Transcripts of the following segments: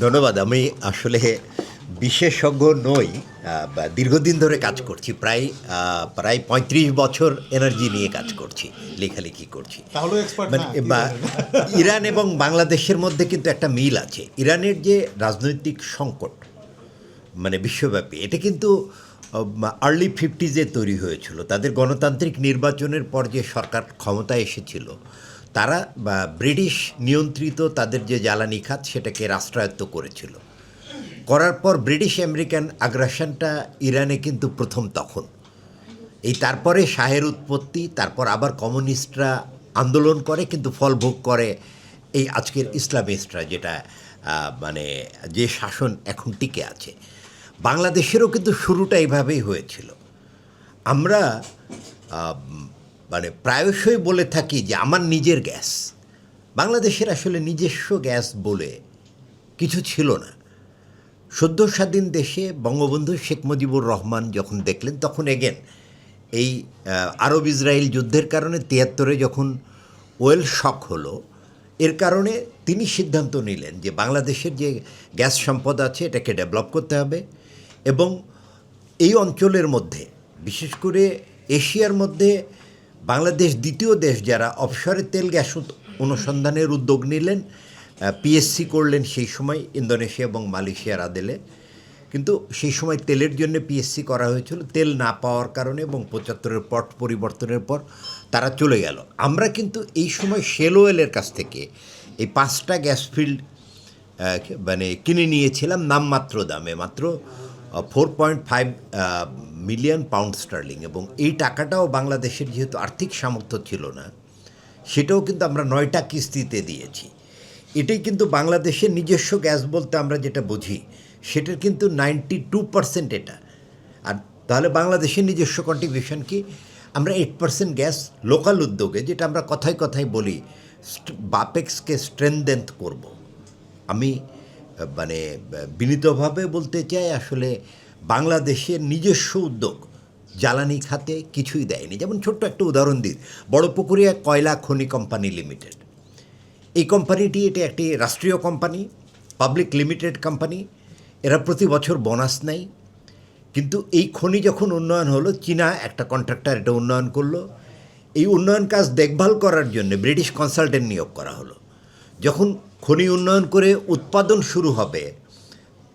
ধন্যবাদ। আমি আসলে বিশেষজ্ঞ নই। বা দীর্ঘদিন ধরে কাজ করছি। প্রায় ৩৫ বছর এনার্জি নিয়ে কাজ করছি, লেখালেখি করছি। তাহলেও এক্সপার্ট মানে না কি বা বলেন? ইরান এবং বাংলাদেশের মধ্যে কিন্তু একটা মিল আছে। ইরানের যে রাজনৈতিক সংকট, মানে বিশ্বব্যাপী, এটা কিন্তু আর্লি 50s তৈরি হয়েছিল। তাদের গণতান্ত্রিক নির্বাচনের পর যে সরকার ক্ষমতায় এসেছিল, তারা ব্রিটিশ নিয়ন্ত্রিত তাদের যে জ্বালানি খাত সেটাকে রাষ্ট্রায়ত্ত করেছিল। করার পর ব্রিটিশ আমেরিকান আগ্রাসনটা ইরানে কিন্তু প্রথম তখন। এই তারপরে শাহের উৎপত্তি, তারপর আবার কমিউনিস্টরা আন্দোলন করে, কিন্তু ফল ভোগ করে এই আজকের ইসলামিস্টরা, যেটা মানে যে শাসন এখন টিকে আছে। বাংলাদেশেরও কিন্তু শুরুটা এইভাবেই হয়েছিল। আমরা আহ, মানে প্রায়শই বলে থাকি যে আমার নিজের গ্যাস। বাংলাদেশের আসলে নিজস্ব গ্যাস বলে কিছু ছিল না। সদ্য স্বাধীন দেশে বঙ্গবন্ধু শেখ মুজিবুর রহমান যখন দেখলেন, তখন এগেন এই আরব ইসরায়েল যুদ্ধের কারণে ৭৩-এ যখন ওয়েল শক হলো, এর কারণে তিনি সিদ্ধান্ত নিলেন যে বাংলাদেশের যে গ্যাস সম্পদ আছে এটাকে ডেভেলপ করতে হবে, এবং এই অঞ্চলের মধ্যে, বিশেষ করে এশিয়ার মধ্যে, বাংলাদেশ দ্বিতীয় দেশ যারা অবসরে তেল গ্যাস অনুসন্ধানের উদ্যোগ নিলেন। পিএসসি করলেন সেই সময় ইন্দোনেশিয়া এবং মালয়েশিয়ার আদেলে। কিন্তু সেই সময় তেলের জন্য পিএসসি করা হয়েছিল, তেল না পাওয়ার কারণে, এবং ৭৫-এর পট পরিবর্তনের পর তারা চলে গেল। আমরা কিন্তু এই সময় শেল ওয়েলের কাছ থেকে এই 5টা গ্যাস ফিল্ড মানে কিনে নিয়েছিলাম নামমাত্র দামে, মাত্র 4.5 মিলিয়ন পাউন্ড স্টার্লিং। এবং এই টাকাটাও বাংলাদেশের যেহেতু আর্থিক সামর্থ্য ছিল না, সেটাও কিন্তু আমরা 9টা কিস্তিতে দিয়েছি। এটাই কিন্তু বাংলাদেশের নিজস্ব গ্যাস বলতে আমরা যেটা বুঝি, সেটার কিন্তু 92% এটা। আর তাহলে বাংলাদেশের নিজস্ব কন্ট্রিবিউশন কি? আমরা 8% গ্যাস লোকাল উদ্যোগে, যেটা আমরা কথায় কথায় বলি বাপেক্সকে স্ট্রেনথেন করব। আমি মানে বিনীতভাবে বলতে চাই, আসলে বাংলাদেশের নিজস্ব উদ্যোগ জ্বালানি খাতে কিছুই দেয়নি। যেমন ছোট্ট একটা উদাহরণ দিই, বড়পুকুরিয়া কয়লা খনি কোম্পানি লিমিটেড। এই কোম্পানিটি, এটা একটি রাষ্ট্রীয় কোম্পানি, পাবলিক লিমিটেড কোম্পানি। এরা প্রতি বছর বোনাস নেয়। কিন্তু এই খনি যখন উন্নয়ন হলো, চীনা একটা কন্ট্রাক্টর এটা উন্নয়ন করলো। এই উন্নয়ন কাজ দেখভাল করার জন্য ব্রিটিশ কনসালটেন্ট নিয়োগ করা হলো। যখন খনি উন্নয়ন করে উৎপাদন শুরু হবে,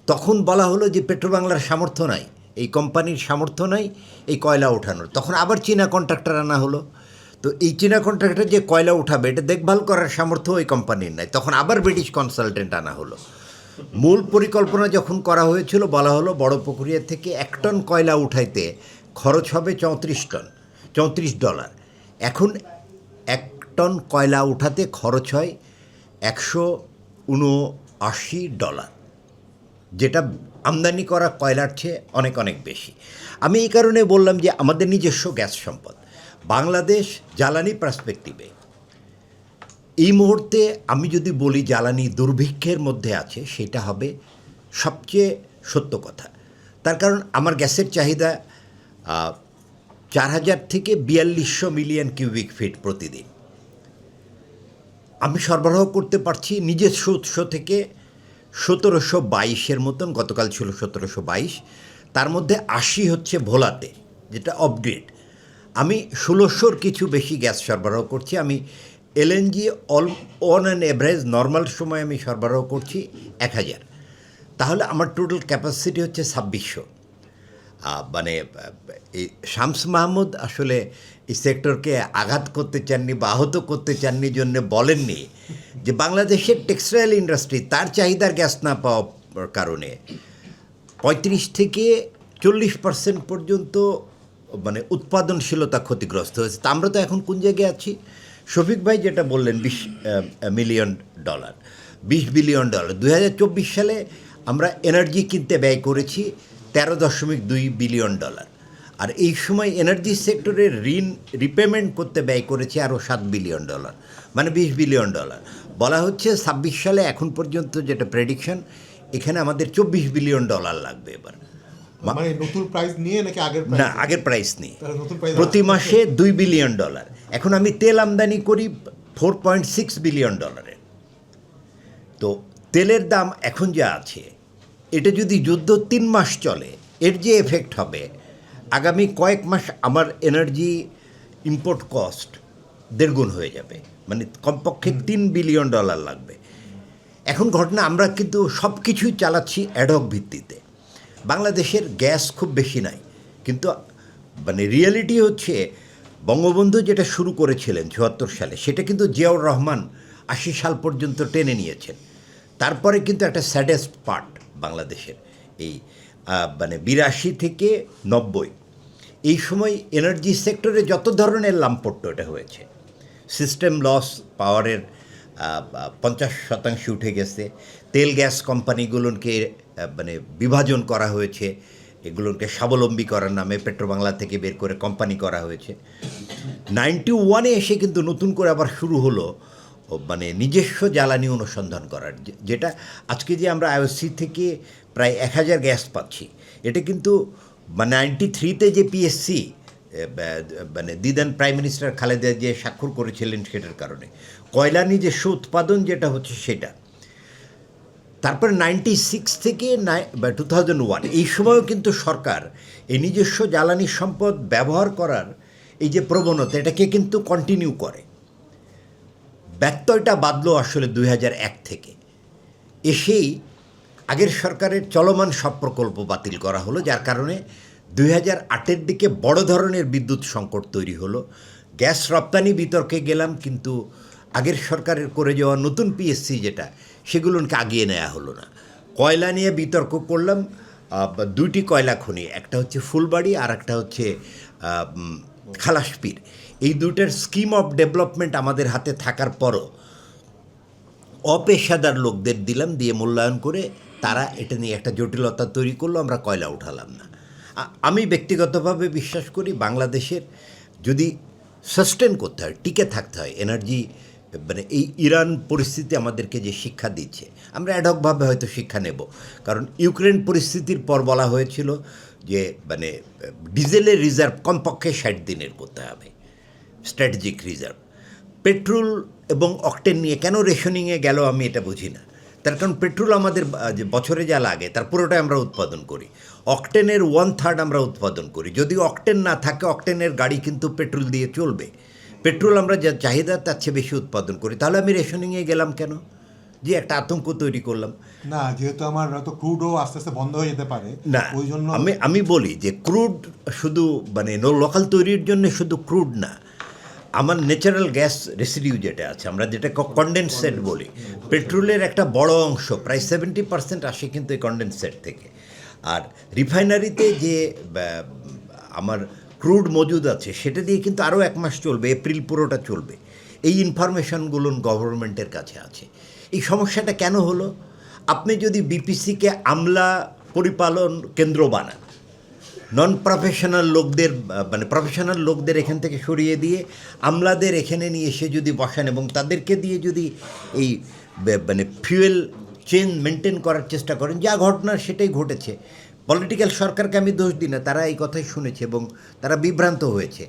তখন বলা হলো যে পেট্রোবাংলার সামর্থ্য নাই, এই কোম্পানির সামর্থ্য নাই এই কয়লা ওঠানোর। তখন আবার চীনা কন্ট্রাক্টর আনা হলো। তো এই চীনা কন্ট্রাক্টর যে কয়লা উঠাবে, এটা দেখভাল করার সামর্থ্য ওই কোম্পানির নাই, তখন আবার ব্রিটিশ কনসালটেন্ট আনা হলো। মূল পরিকল্পনা যখন করা হয়েছিল, বলা হলো বড়পুকুরিয়া থেকে 1 টন কয়লা উঠাইতে খরচ হবে $34। এখন 1 টন কয়লা উঠাতে খরচ হয় $179, যেটা আমদানি করা কয়লার চেয়ে অনেক অনেক বেশি। আমি এই কারণে বললাম যে আমাদের নিজস্ব গ্যাস সম্পদ বাংলাদেশ জ্বালানি পার্সপেক্টিভে এই মুহূর্তে, আমি যদি বলি জ্বালানি দুর্ভিক্ষের মধ্যে আছে, সেটা হবে সবচেয়ে সত্য কথা। তার কারণ আমার গ্যাসের চাহিদা 4000 থেকে 4200 মিলিয়ন কিউবিক ফিট প্রতিদিন। আমি সরবরাহ করতে পারছি নিজস্ব উৎস থেকে 1722-এর মতন, গতকাল ছিল 1722। তার মধ্যে 80 হচ্ছে ভোলাতে, যেটা আপগ্রেড। আমি 1600-র কিছু বেশি গ্যাস সরবরাহ করছি। আমি LNG on an average normal সময় আমি সরবরাহ করছি 1000। তাহলে আমার টোটাল ক্যাপাসিটি হচ্ছে 2600। মানে এই শামস মাহমুদ আসলে এই সেক্টরকে আঘাত করতে চাননি বা আহত করতে চাননি, জন্য বলেননি যে বাংলাদেশের টেক্সটাইল ইন্ডাস্ট্রি তার চাহিদার গ্যাস না পাওয়ার কারণে 35 থেকে 40% পর্যন্ত মানে উৎপাদনশীলতা ক্ষতিগ্রস্ত হয়েছে। তা আমরা তো এখন কোন জায়গায় আছি? শফিক ভাই যেটা বললেন, $20 বিলিয়ন। 2024 সালে আমরা এনার্জি কিনতে ব্যয় করেছি $13.2 বিলিয়ন। আর এই সময় এনার্জি সেক্টরের ঋণ রিপেমেন্ট করতে ব্যয় করেছি আরও $7 বিলিয়ন, মানে $20 বিলিয়ন। বলা হচ্ছে 26 সালে এখন পর্যন্ত যেটা প্রেডিকশন, এখানে আমাদের $24 বিলিয়ন লাগবে এবার। মানে নতুন প্রাইস নিয়ে নাকি আগের না, আগের প্রাইস নেই। নতুন প্রাইস প্রতি মাসে $2 বিলিয়ন। এখন আমি তেল আমদানি করি $4.6 বিলিয়ন। তো তেলের দাম এখন যা আছে, এটা যদি যুদ্ধ 3 মাস চলে, এর যে এফেক্ট হবে আগামী কয়েক মাস আমার এনার্জি ইম্পোর্ট কস্ট দেড়গুণ হয়ে যাবে, মানে কমপক্ষে $3 বিলিয়ন লাগবে। এখন ঘটনা, আমরা কিন্তু সব কিছুই চালাচ্ছি অ্যাডহক ভিত্তিতে। বাংলাদেশের গ্যাস খুব বেশি নাই, কিন্তু মানে রিয়েলিটি হচ্ছে বঙ্গবন্ধু যেটা শুরু করেছিলেন 74 সালে, সেটা কিন্তু জিয়াউর রহমান 80 সাল পর্যন্ত টেনে নিয়েছেন। তারপরে কিন্তু একটা স্যাডেস্ট পার্ট বাংলাদেশের এই মানে 82 থেকে 90 এই সময় এনার্জি সেক্টরে যত ধরনের লাম্পট্য এটা হয়েছে। সিস্টেম লস পাওয়ারের 50% উঠে গেছে। তেল গ্যাস কোম্পানিগুলোকে মানে বিভাজন করা হয়েছে, এগুলোকে স্বাবলম্বী করার নামে পেট্রোবাংলা থেকে বের করে কোম্পানি করা হয়েছে। 91-এ এসে কিন্তু নতুন করে আবার শুরু হলো মানে নিজস্ব জ্বালানি অনুসন্ধান করার, যেটা আজকে যে আমরা আইওসি থেকে প্রায় 1000 গ্যাস পাচ্ছি, এটা কিন্তু মানে 93-তে যে পিএসসি মানে দিদান প্রাইম মিনিস্টার খালেদা যে স্বাক্ষর করেছিলেন সেটার কারণে কয়লা নিজস্ব উৎপাদন যেটা হচ্ছে সেটা। তারপরে 96 থেকে 2001 এই সময়ও কিন্তু সরকার এই নিজস্ব জ্বালানি সম্পদ ব্যবহার করার এই যে প্রবণতা, এটাকে কিন্তু কন্টিনিউ করে। ব্যত্যয়টা বাদলো আসলে 2001 থেকে এসেই আগের সরকারের চলমান সব প্রকল্প বাতিল করা হলো, যার কারণে 2008-এর দিকে বড় ধরনের বিদ্যুৎ সংকট তৈরি হলো। গ্যাস রপ্তানি বিতর্কে গেলাম, কিন্তু আগের সরকারের করে যাওয়া নতুন পিএসসি যেটা, সেগুলোকে আগিয়ে নেওয়া হলো না। কয়লা নিয়ে বিতর্ক করলাম, 2টি কয়লা খনি, একটা হচ্ছে ফুলবাড়ি আর একটা হচ্ছে খালাসপীর। এই দুটার স্কিম অফ ডেভেলপমেন্ট আমাদের হাতে থাকার পরও অপেশাদার লোকদের দিলাম, দিয়ে মূল্যায়ন করে তারা এটা নিয়ে একটা জটিলতা তৈরি করলো, আমরা কয়লা উঠালাম না। আমি ব্যক্তিগতভাবে বিশ্বাস করি বাংলাদেশের যদি সাস্টেন করতে হয়, টিকে থাকতে হয় এনার্জি, মানে এই ইরান পরিস্থিতি আমাদেরকে যে শিক্ষা দিচ্ছে, আমরা অ্যাডহকভাবে হয়তো শিক্ষা নেব। কারণ ইউক্রেন পরিস্থিতির পর বলা হয়েছিল যে মানে ডিজেলের রিজার্ভ কমপক্ষে 60 দিনের করতে হবে, স্ট্র্যাটেজিক রিজার্ভ। পেট্রোল এবং অকটেন নিয়ে কেন রেশনিংয়ে গেল আমি এটা বুঝি না। তার কারণ পেট্রোল আমাদের যে বছরে যা লাগে তার পুরোটাই আমরা উৎপাদন করি, অকটেনের 1/3 আমরা উৎপাদন করি। যদি অকটেন না থাকে, অকটেনের গাড়ি কিন্তু পেট্রোল দিয়ে চলবে। পেট্রোল আমরা যা চাহিদা তার চেয়ে বেশি উৎপাদন করি, তাহলে আমি রেশনিংয়ে গেলাম কেন? যে একটা আতঙ্ক তৈরি করলাম না, যেহেতু আমার হয়তো ক্রুডও আস্তে আস্তে বন্ধ হয়ে যেতে পারে, না। ওই জন্য আমি বলি যে ক্রুড শুধু মানে লোকাল তৈরির জন্য শুধু ক্রুড না, আমার ন্যাচারাল গ্যাস রেসিডিউ যেটা আছে, আমরা যেটা কনডেনসেট বলি, পেট্রোলের একটা বড় অংশ প্রায় 70% আসে কিন্তু এই কনডেনসেট থেকে। আর রিফাইনারিতে যে আমার ক্রুড মজুদ আছে সেটা দিয়ে কিন্তু আরও 1 মাস চলবে, এপ্রিল পুরোটা চলবে। এই ইনফরমেশনগুলো গভর্নমেন্টের কাছে আছে। এই সমস্যাটা কেন হলো? আপনি যদি বিপিসিকে আমলা পরিপালন কেন্দ্র বানান, নন প্রফেশনাল লোকদের মানে প্রফেশনাল লোকদের এখান থেকে সরিয়ে দিয়ে আমলাদের এখানে নিয়ে এসে যদি বসান এবং তাদেরকে দিয়ে যদি এই মানে ফিউয়েল চেন মেনটেন করার চেষ্টা করেন, যা ঘটনা সেটাই ঘটেছে। পলিটিক্যাল সরকারকে আমি দোষ দিই না, তারা এই কথাই শুনেছে এবং তারা বিভ্রান্ত হয়েছে।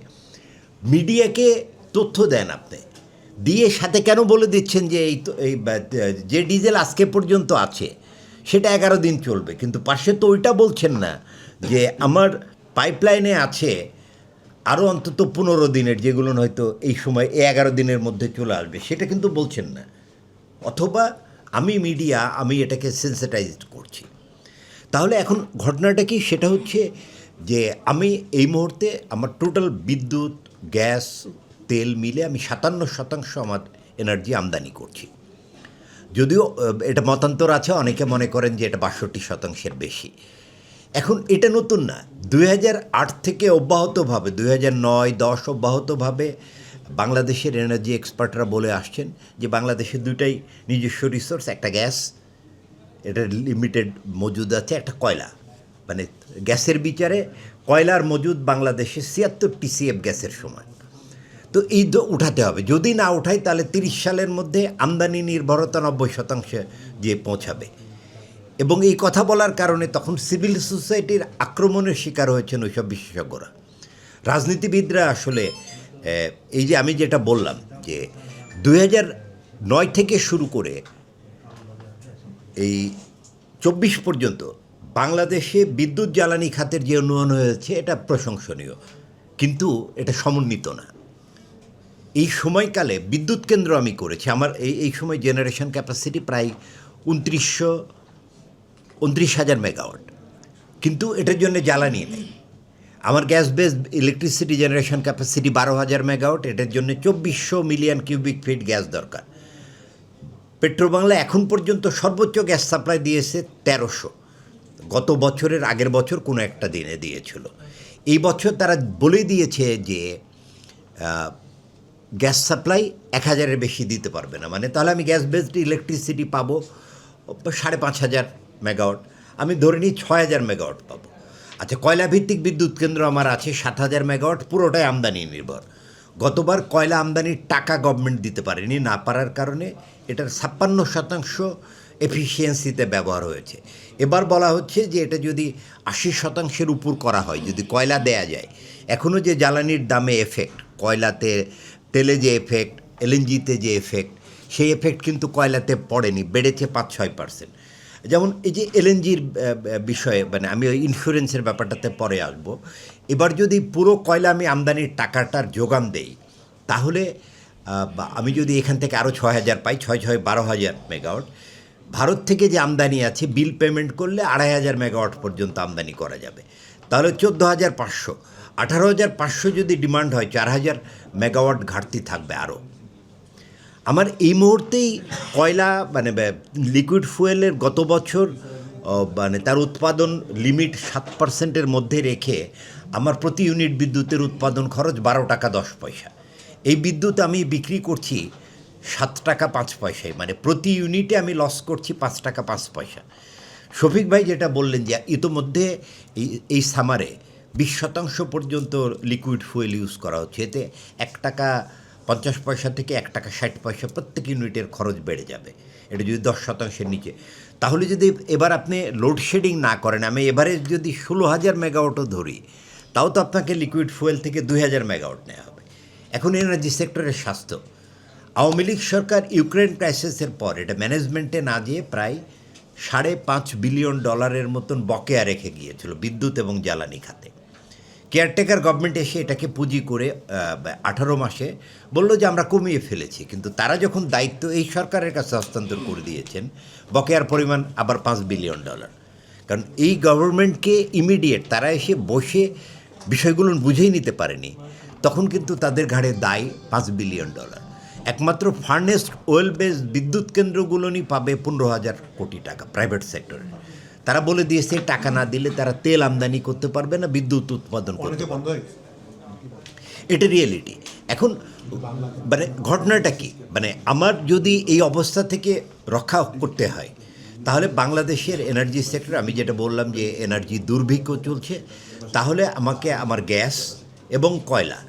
মিডিয়াকে তথ্য দেন আপনি, দিয়ে সাথে কেন বলে দিচ্ছেন যে এই যে ডিজেল আজকে পর্যন্ত আছে সেটা 11 দিন চলবে, কিন্তু পাশে তো ওইটা বলছেন না যে আমার পাইপলাইনে আছে আরও অন্তত 15 দিনের, যেগুলো হয়তো এই সময় 11 দিনের মধ্যে চলে আসবে, সেটা কিন্তু বলছেন না। অথবা আমি এটাকে সেন্সিটাইজড করছি। তাহলে এখন ঘটনাটা কি? সেটা হচ্ছে যে আমি এই মুহূর্তে আমার টোটাল বিদ্যুৎ, গ্যাস, তেল মিলে আমি 57% আমার এনার্জি আমদানি করছি। যদিও এটা মতান্তর আছে, অনেকে মনে করেন যে এটা 62%-এর বেশি। এখন এটা নতুন না, 2008 থেকে অব্যাহতভাবে 2009-10 অব্যাহতভাবে বাংলাদেশের এনার্জি এক্সপার্টরা বলে আসছেন যে বাংলাদেশের দুইটাই নিজস্ব রিসোর্স, একটা গ্যাস, এটা লিমিটেড মজুদ আছে, একটা কয়লা। মানে গ্যাসের বিচারে কয়লার মজুদ বাংলাদেশে 76 TCF গ্যাসের সমান। তো এই উঠাতে হবে, যদি না উঠাই তাহলে 30 সালের মধ্যে আমদানি নির্ভরতা 90% যে পৌঁছাবে। এবং এই কথা বলার কারণে তখন সিভিল সোসাইটির আক্রমণের শিকার হয়েছেন ওইসব বিশেষজ্ঞরা। রাজনীতিবিদরা আসলে এই যে আমি যেটা বললাম যে 2009 থেকে শুরু করে এই 24 পর্যন্ত বাংলাদেশে বিদ্যুৎ জ্বালানি খাতের যে উন্নয়ন হয়েছে এটা প্রশংসনীয়, কিন্তু এটা সমন্বিত না। এই সময়কালে বিদ্যুৎ কেন্দ্র আমি করেছি, আমার এই সময় জেনারেশন ক্যাপাসিটি প্রায় 29,000 মেগাওয়াট, কিন্তু এটার জন্য জ্বালানি নেই। আমার gas base electricity generation capacity 12,000 megawatt, এটার জন্য 2400 মিলিয়ন কিউবিক ফিট গ্যাস দরকার। পেট্রোবাংলা এখন পর্যন্ত সর্বোচ্চ গ্যাস সাপ্লাই দিয়েছে 1300, গত বছরের আগের বছর কোনো একটা দিনে দিয়েছিল। এই বছর তারা বলে দিয়েছে যে গ্যাস সাপ্লাই 1000-এর বেশি দিতে পারবে না, মানে তাহলে আমি গ্যাস বেসড ইলেকট্রিসিটি পাবো 5,500 মেগাওয়াট, আমি ধরে নিই 6,000 মেগাওয়াট পাবো। আচ্ছা, কয়লাভিত্তিক বিদ্যুৎ কেন্দ্র আমার আছে 7,000 মেগাওয়াট, পুরোটাই আমদানি নির্ভর। গতবার কয়লা আমদানির টাকা গভর্নমেন্ট দিতে পারেনি, না পারার কারণে এটার 56% এফিসিয়েন্সিতে ব্যবহার হয়েছে। এবার বলা হচ্ছে যে এটা যদি 80%-এর উপর করা হয়, যদি কয়লা দেয়া যায়, এখনও যে জ্বালানির দামে এফেক্ট, কয়লাতে তেলে যে এফেক্ট, এলএনজিতে যে এফেক্ট, সেই এফেক্ট কিন্তু কয়লাতে পড়েনি, বেড়েছে 5-6%। যেমন এই যে এলএনজির বিষয়ে, মানে আমি ওই ইন্স্যুরেন্সের ব্যাপারটাতে পরে আসবো। এবার যদি পুরো কয়লা আমি আমদানির টাকাটার যোগান দেই, তাহলে আমি যদি এখান থেকে আরও 6,000 পাই, 6-6-12,000 মেগাওয়াট, ভারত থেকে যে আমদানি আছে বিল পেমেন্ট করলে 2,500 মেগাওয়াট পর্যন্ত আমদানি করা যাবে। তাহলে 14,500, 18,500 যদি ডিমান্ড হয়, 4,000 মেগাওয়াট ঘাটতি থাকবে আরও। আমার এই মুহূর্তেই কয়লা মানে লিকুইড ফুয়েলের গত বছর মানে তার উৎপাদন লিমিট 7%-এর মধ্যে রেখে আমার প্রতি ইউনিট বিদ্যুতের উৎপাদন খরচ 12 টাকা 10 পয়সা। এই বিদ্যুৎ আমি বিক্রি করছি 7 টাকা 5 পয়সায়, মানে প্রতি ইউনিটে আমি লস করছি 5 টাকা 5 পয়সা। শফিক ভাই যেটা বললেন যে ইতোমধ্যে এই সামারে 20% পর্যন্ত লিকুইড ফুয়েল ইউজ করা হচ্ছে, এতে 1 টাকা 50 পয়সা থেকে 1 টাকা 60 পয়সা প্রত্যেক ইউনিটের খরচ বেড়ে যাবে, এটা যদি 10%-এর নিচে। তাহলে যদি এবার আপনি লোডশেডিং না করেন, আমি এবারে যদি 16,000 মেগাওয়াটও ধরি, তাও তো আপনাকে লিকুইড ফুয়েল থেকে 2,000 মেগাওয়াট নেওয়া হবে। এখন এনার্জি সেক্টরের স্বাস্থ্য, আওয়ামী লীগ সরকার ইউক্রেন ক্রাইসিসের পর এটা ম্যানেজমেন্টে না যেয়ে প্রায় $5.5 বিলিয়ন মতন বকেয়া রেখে গিয়েছিল বিদ্যুৎ এবং জ্বালানি খাতে। কেয়ারটেকার গভর্নমেন্ট এসে এটাকে পুঁজি করে 18 মাসে বললো যে আমরা কমিয়ে ফেলেছি, কিন্তু তারা যখন দায়িত্ব এই সরকারের কাছে হস্তান্তর করে দিয়েছেন, বকেয়ার পরিমাণ আবার $5 বিলিয়ন। কারণ এই গভর্নমেন্টকে ইমিডিয়েট তারা এসে বসে বিষয়গুলো বুঝেই নিতে পারেনি, তখন কিন্তু তাদের ঘাড়ে দায় $5 বিলিয়ন। একমাত্র ফার্নেস ওয়েল বেস বিদ্যুৎ কেন্দ্রগুলোই পাবে 15,000 কোটি টাকা প্রাইভেট সেক্টরে। তারা বলে দিয়েছে টাকা না দিলে তারা তেল আমদানি করতে পারবে না, বিদ্যুৎ উৎপাদন করতে পারবে। এটা রিয়েলিটি। এখন মানে ঘটনাটা কি, মানে আমার যদি এই অবস্থা থেকে রক্ষা করতে হয়, তাহলে বাংলাদেশের এনার্জি সেক্টর, আমি যেটা বললাম যে এনার্জি দুর্ভিক্ষ চলছে, তাহলে আমাকে আমার গ্যাস এবং কয়লা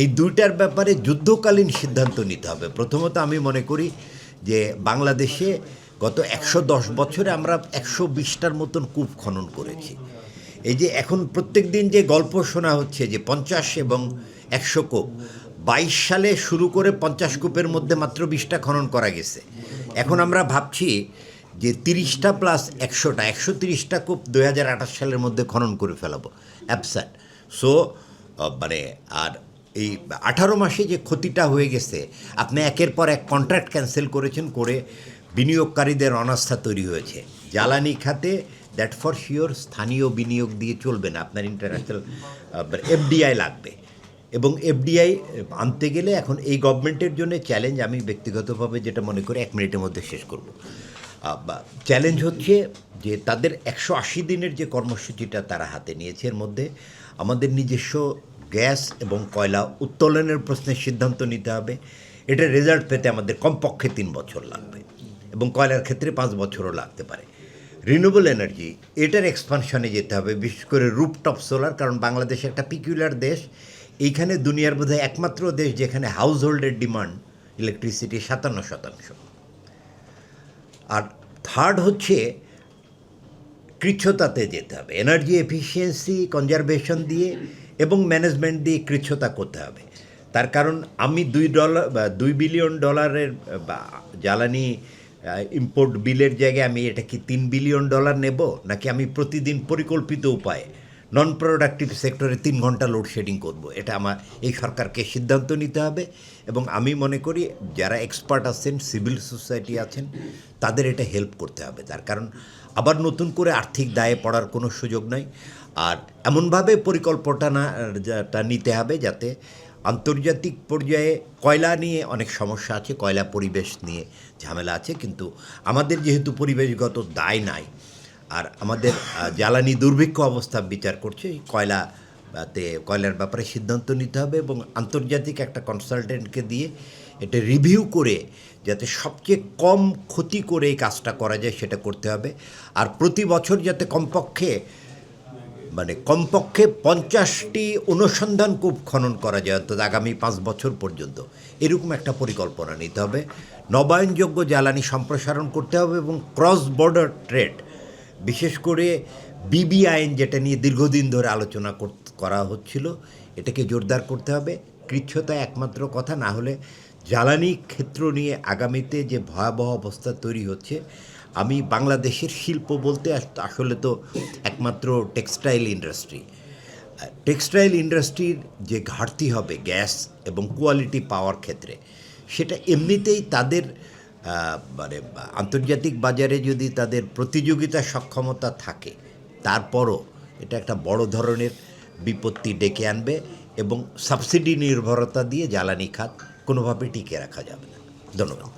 এই দুইটার ব্যাপারে যুদ্ধকালীন সিদ্ধান্ত নিতে হবে। প্রথমত আমি মনে করি যে বাংলাদেশে গত 110 বছরে আমরা 120টার মতন কূপ খনন করেছি। এই যে এখন প্রত্যেক দিন যে গল্প শোনা হচ্ছে যে 50 এবং 100 কূপ, 22 সালে শুরু করে 50 কূপের মধ্যে মাত্র 20টা খনন করা গেছে। এখন আমরা ভাবছি যে 30টা প্লাস 100টা 130টা কূপ 2028 সালের মধ্যে খনন করে ফেলাবো, অ্যাবসার্ড। সো মানে আর এই 18 মাসে যে ক্ষতিটা হয়ে গেছে, আপনি একের পর এক কন্ট্রাক্ট ক্যান্সেল করেছেন, করে বিনিয়োগকারীদের অনাস্থা তৈরি হয়েছে জ্বালানি খাতে। দ্যাট ফর শিওর স্থানীয় বিনিয়োগ দিয়ে চলবে না, আপনার ইন্টারন্যাশনাল এফডিআই লাগবে, এবং এফডিআই আনতে গেলে এখন এই গভর্নমেন্টের জন্য চ্যালেঞ্জ, আমি ব্যক্তিগতভাবে যেটা মনে করি 1 মিনিটের মধ্যে শেষ করব। চ্যালেঞ্জ হচ্ছে যে তাদের 180 দিনের যে কর্মসূচিটা তারা হাতে নিয়েছে, এর মধ্যে আমাদের নিজস্ব গ্যাস এবং কয়লা উত্তোলনের প্রশ্নের সিদ্ধান্ত নিতে হবে। এটা রেজাল্ট পেতে আমাদের কমপক্ষে 3 বছর লাগবে, এবং কয়লার ক্ষেত্রে 5 বছরও লাগতে পারে। রিনিউয়েবল এনার্জি, এটার এক্সপানশনে যেতে হবে, বিশেষ করে রুফটপ সোলার, কারণ বাংলাদেশ একটা পিকুলার দেশ, এইখানে দুনিয়ার বোধহয় একমাত্র দেশ যেখানে হাউস হোল্ডের ডিমান্ড ইলেকট্রিসিটি 57%। আর থার্ড হচ্ছে কৃচ্ছতাতে যেতে হবে, এনার্জি এফিসিয়েন্সি কনজারভেশন দিয়ে এবং ম্যানেজমেন্ট দিয়ে কৃচ্ছতা করতে হবে। তার কারণ আমি $2 বিলিয়ন জ্বালানি ইম্পোর্ট বিলের জায়গায় আমি এটা কি $3 বিলিয়ন নেব, নাকি আমি প্রতিদিন পরিকল্পিত উপায়ে নন প্রোডাক্টিভ সেক্টরে 3 ঘন্টা লোডশেডিং করব? এটা আমার এই সরকারকে সিদ্ধান্ত নিতে হবে। এবং আমি মনে করি যারা এক্সপার্ট আছেন, সিভিল সোসাইটি আছেন, তাদের এটা হেল্প করতে হবে। তার কারণ আবার নতুন করে আর্থিক দায়ে পড়ার কোনো সুযোগ নাই। আর এমনভাবে পরিকল্পনাটা নিতে হবে যাতে আন্তর্জাতিক পর্যায়ে কয়লা নিয়ে অনেক সমস্যা আছে, কয়লা পরিবেশ নিয়ে ঝামেলা আছে, কিন্তু আমাদের যেহেতু পরিবেশগত দায় নাই, আর আমাদের জ্বালানি দুর্ভিক্ষ অবস্থা বিচার করছে, এই কয়লার ব্যাপারে সিদ্ধান্ত নিতে হবে এবং আন্তর্জাতিক একটা কনসালটেন্টকে দিয়ে এটা রিভিউ করে যাতে সবচেয়ে কম ক্ষতি করে এই কাজটা করা যায় সেটা করতে হবে। আর প্রতি বছর যাতে কমপক্ষে 50টি অনুসন্ধান কূপ খনন করা যায় অন্তত আগামী 5 বছর পর্যন্ত, এরকম একটা পরিকল্পনা নিতে হবে। নবায়নযোগ্য জ্বালানি সম্প্রসারণ করতে হবে এবং ক্রস বর্ডার ট্রেড, বিশেষ করে বিবি আইন যেটা নিয়ে দীর্ঘদিন ধরে আলোচনা করা হচ্ছিল, এটাকে জোরদার করতে হবে। কৃচ্ছতা একমাত্র কথা, না হলে জ্বালানি ক্ষেত্র নিয়ে আগামীতে যে ভয়াবহ অবস্থা তৈরি হচ্ছে, আমি বাংলাদেশের শিল্প বলতে আসলে তো একমাত্র টেক্সটাইল ইন্ডাস্ট্রি। টেক্সটাইল ইন্ডাস্ট্রির যে ঘাটতি হবে গ্যাস এবং কোয়ালিটি পাওয়ার ক্ষেত্রে, সেটা এমনিতেই তাদের আন্তর্জাতিক বাজারে যদি তাদের প্রতিযোগিতা সক্ষমতা থাকে, তারপরও এটা একটা বড় ধরনের বিপত্তি ডেকে আনবে এবং সাবসিডি নির্ভরতা দিয়ে জ্বালানি খাত কোনোভাবে টিকে রাখা যাবে না। ধন্যবাদ।